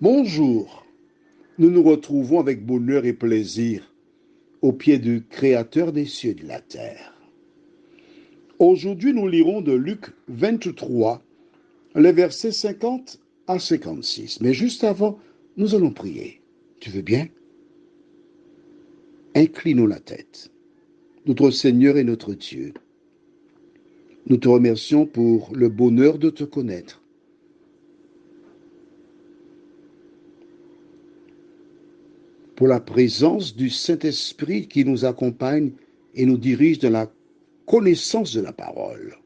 Bonjour, nous nous retrouvons avec bonheur et plaisir au pied du Créateur des cieux et de la terre. Aujourd'hui, nous lirons de Luc 23, les versets 50 à 56. Mais juste avant, nous allons prier. Tu veux bien? Inclinons la tête. Notre Seigneur et notre Dieu, nous te remercions pour le bonheur de te connaître. Pour la présence du Saint-Esprit qui nous accompagne et nous dirige dans la connaissance de la parole.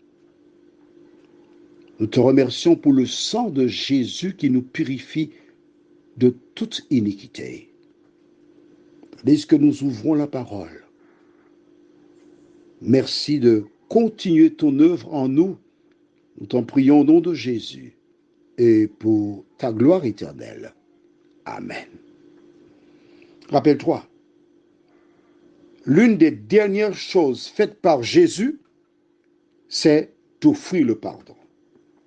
Nous te remercions pour le sang de Jésus qui nous purifie de toute iniquité. Tandis que nous ouvrons la parole, merci de continuer ton œuvre en nous. Nous t'en prions au nom de Jésus et pour ta gloire éternelle. Amen. Rappelle-toi, l'une des dernières choses faites par Jésus, c'est d'offrir le pardon.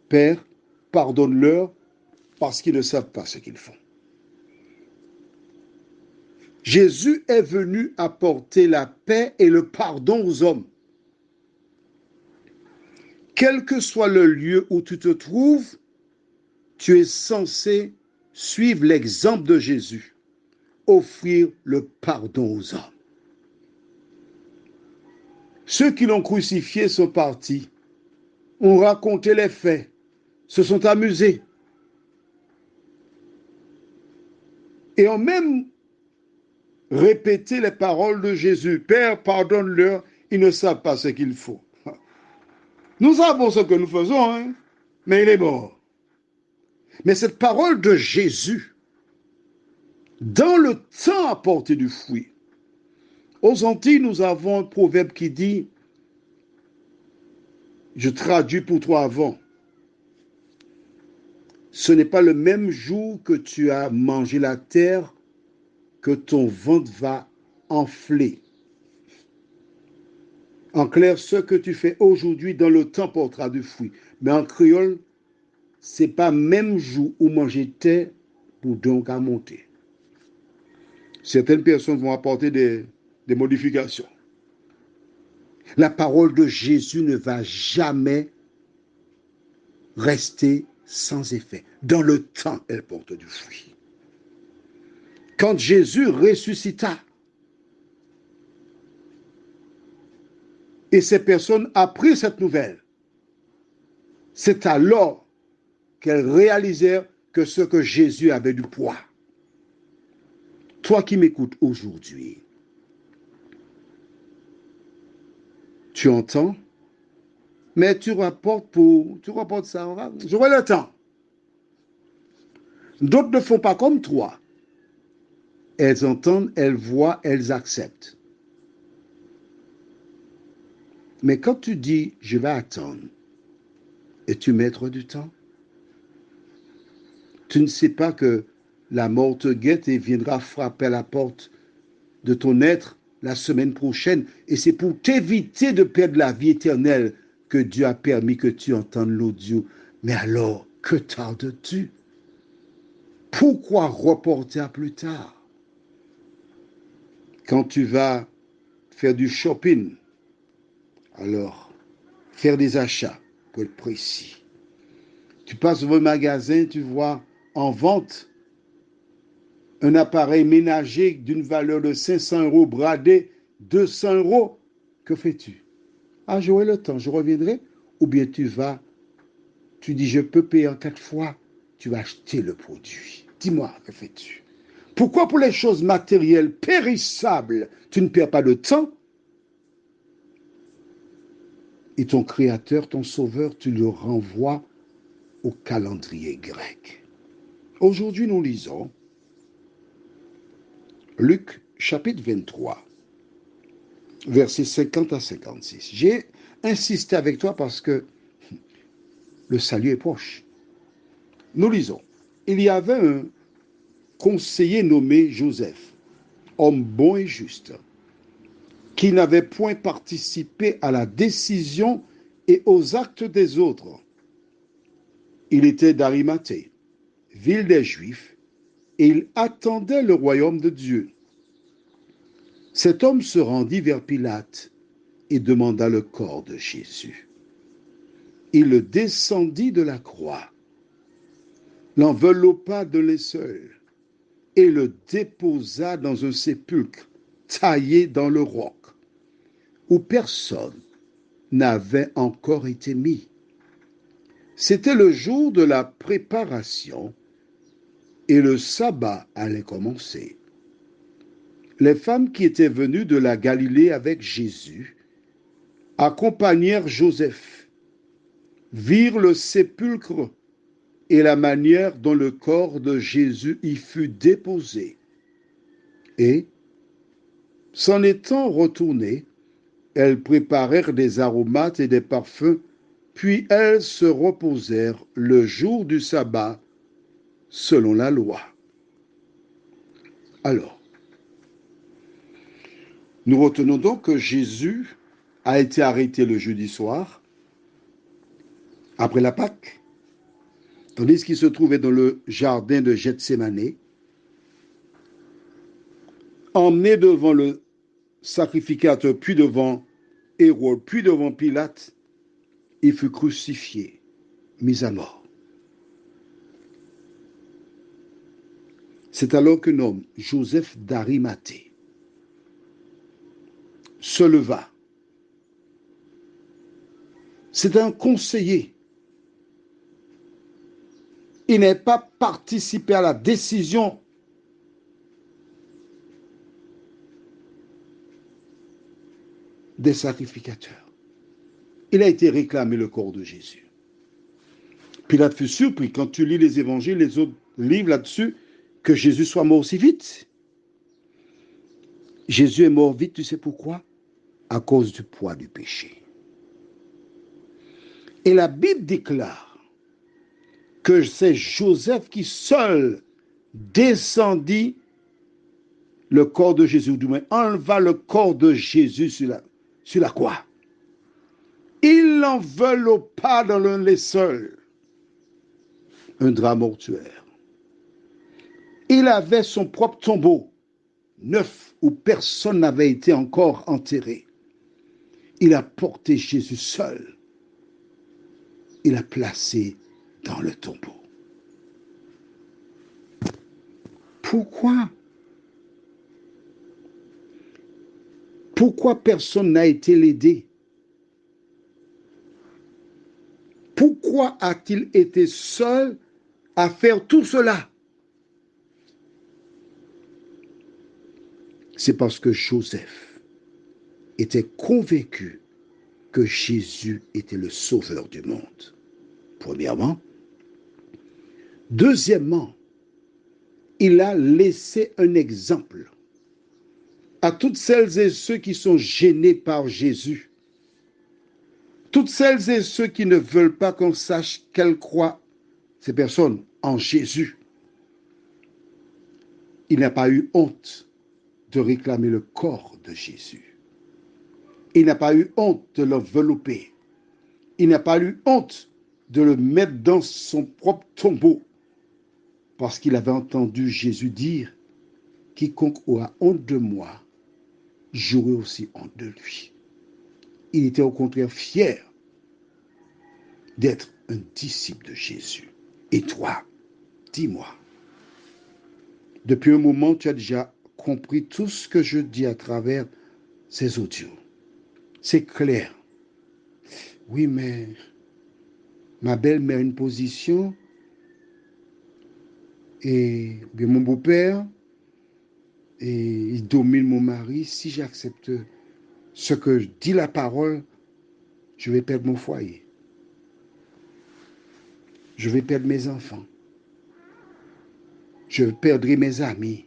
Père, pardonne-leur parce qu'ils ne savent pas ce qu'ils font. Jésus est venu apporter la paix et le pardon aux hommes. Quel que soit le lieu où tu te trouves, tu es censé suivre l'exemple de Jésus, offrir le pardon aux hommes. Ceux qui l'ont crucifié sont partis, ont raconté les faits, se sont amusés et ont même répété les paroles de Jésus. Père, pardonne-leur, ils ne savent pas ce qu'il faut. Nous savons ce que nous faisons, hein? Mais il est mort. Mais cette parole de Jésus, dans le temps, a porté du fruit. Aux Antilles, nous avons un proverbe qui dit, je traduis pour toi avant, ce n'est pas le même jour que tu as mangé la terre que ton ventre va enfler. En clair, ce que tu fais aujourd'hui dans le temps portera du fruit. Mais en créole, c'est pas même jour où manger terre pour donc à monter. Certaines personnes vont apporter des modifications. La parole de Jésus ne va jamais rester sans effet. Dans le temps, elle porte du fruit. Quand Jésus ressuscita, et ces personnes apprirent cette nouvelle, c'est alors qu'elles réalisèrent que ce que Jésus avait du poids. Toi qui m'écoutes aujourd'hui, tu entends, mais tu rapportes ça, j'aurai le temps. D'autres ne font pas comme toi. Elles entendent, elles voient, elles acceptent. Mais quand tu dis, je vais attendre, es-tu maître du temps? Tu ne sais pas que la mort te guette et viendra frapper à la porte de ton être la semaine prochaine. Et c'est pour t'éviter de perdre la vie éternelle que Dieu a permis que tu entendes l'audio. Mais alors, que tardes-tu? Pourquoi reporter à plus tard? Quand tu vas faire du shopping, alors, faire des achats, pour être précis. Tu passes au magasin, tu vois en vente un appareil ménager d'une valeur de 500 € bradé 200 €. Que fais-tu? Ah, j'aurai le temps, je reviendrai. Ou bien tu dis, je peux payer en 4 fois. Tu vas acheter le produit. Dis-moi, que fais-tu? Pourquoi pour les choses matérielles périssables, tu ne perds pas de temps? Et ton Créateur, ton Sauveur, tu le renvoies au calendrier grec. Aujourd'hui, nous lisons Luc chapitre 23, versets 50 à 56. J'ai insisté avec toi parce que le salut est proche. Nous lisons. Il y avait un conseiller nommé Joseph, homme bon et juste, qui n'avait point participé à la décision et aux actes des autres. Il était d'Arimathée, ville des Juifs, et il attendait le royaume de Dieu. Cet homme se rendit vers Pilate et demanda le corps de Jésus. Il le descendit de la croix, l'enveloppa de linceul et le déposa dans un sépulcre taillé dans le roc, où personne n'avait encore été mis. C'était le jour de la préparation et le sabbat allait commencer. Les femmes qui étaient venues de la Galilée avec Jésus accompagnèrent Joseph, virent le sépulcre et la manière dont le corps de Jésus y fut déposé. Et, s'en étant retournées, elles préparèrent des aromates et des parfums, puis elles se reposèrent le jour du sabbat selon la loi. Alors, nous retenons donc que Jésus a été arrêté le jeudi soir, après la Pâque, tandis qu'il se trouvait dans le jardin de Gethsémane, emmené devant le sacrificateur, puis devant Hérode, puis devant Pilate, il fut crucifié, mis à mort. C'est alors qu'un homme, Joseph d'Arimathée, se leva. C'est un conseiller. Il n'a pas participé à la décision des sacrificateurs. Il a été réclamé le corps de Jésus. Pilate fut surpris quand tu lis les évangiles, les autres livres là-dessus, que Jésus soit mort si vite. Jésus est mort vite, tu sais pourquoi? À cause du poids du péché. Et la Bible déclare que c'est Joseph qui seul descendit le corps de Jésus, ou du moins enleva le corps de Jésus sur la croix. Il l'enveloppa dans le linceul, un drap mortuaire. Il avait son propre tombeau, neuf, où personne n'avait été encore enterré. Il a porté Jésus seul. Il l'a placé dans le tombeau. Pourquoi? Pourquoi personne n'a été l'aider? Pourquoi a-t-il été seul à faire tout cela? C'est parce que Joseph était convaincu que Jésus était le sauveur du monde. Premièrement. Deuxièmement, il a laissé un exemple à toutes celles et ceux qui sont gênés par Jésus, toutes celles et ceux qui ne veulent pas qu'on sache qu'elles croient, ces personnes, en Jésus. Il n'a pas eu honte de réclamer le corps de Jésus. Il n'a pas eu honte de l'envelopper. Il n'a pas eu honte de le mettre dans son propre tombeau, parce qu'il avait entendu Jésus dire « Quiconque aura honte de moi, j'aurai aussi honte de lui. » Il était au contraire fier d'être un disciple de Jésus. Et toi, dis-moi, depuis un moment, tu as déjà compris tout ce que je dis à travers ces audios. C'est clair. Oui, mais ma belle-mère a une position et bien mon beau-père, et il domine mon mari. Si j'accepte ce que dit la parole, je vais perdre mon foyer. Je vais perdre mes enfants. Je perdrai mes amis.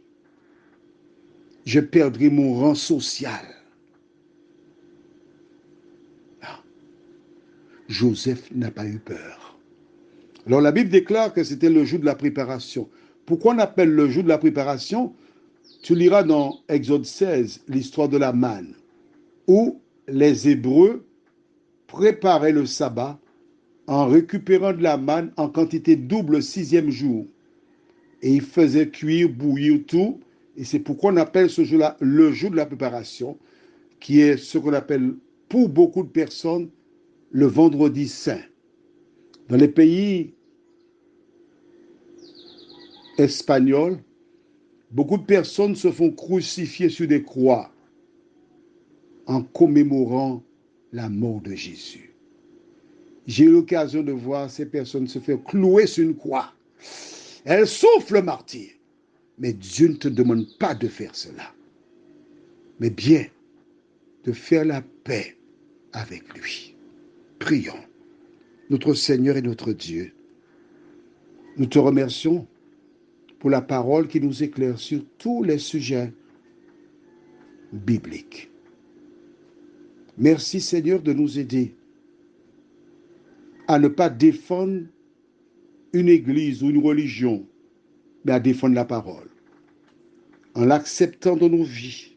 Je perdrai mon rang social. Non. Joseph n'a pas eu peur. Alors la Bible déclare que c'était le jour de la préparation. Pourquoi on appelle le jour de la préparation? Tu liras dans Exode 16 l'histoire de la manne, où les Hébreux préparaient le sabbat en récupérant de la manne en quantité double le 6e jour. Et il faisait cuire, bouillir tout. Et c'est pourquoi on appelle ce jour-là le jour de la préparation, qui est ce qu'on appelle pour beaucoup de personnes le vendredi saint. Dans les pays espagnols, beaucoup de personnes se font crucifier sur des croix en commémorant la mort de Jésus. J'ai eu l'occasion de voir ces personnes se faire clouer sur une croix. Elles souffrent le martyre. Mais Dieu ne te demande pas de faire cela, mais bien de faire la paix avec lui. Prions. Notre Seigneur et notre Dieu, nous te remercions pour la parole qui nous éclaire sur tous les sujets bibliques. Merci Seigneur de nous aider à ne pas défendre une église ou une religion, mais à défendre la parole, en l'acceptant dans nos vies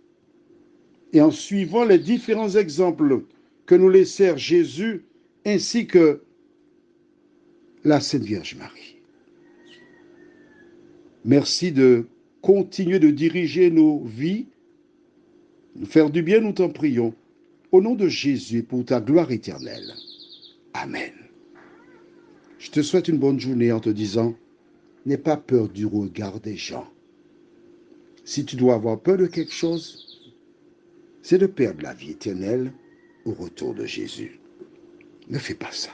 et en suivant les différents exemples que nous laissèrent Jésus ainsi que la Sainte Vierge Marie. Merci de continuer de diriger nos vies, nous faire du bien, nous t'en prions, au nom de Jésus pour ta gloire éternelle. Amen. Je te souhaite une bonne journée en te disant, n'aie pas peur du regard des gens. Si tu dois avoir peur de quelque chose, c'est de perdre la vie éternelle au retour de Jésus. Ne fais pas ça.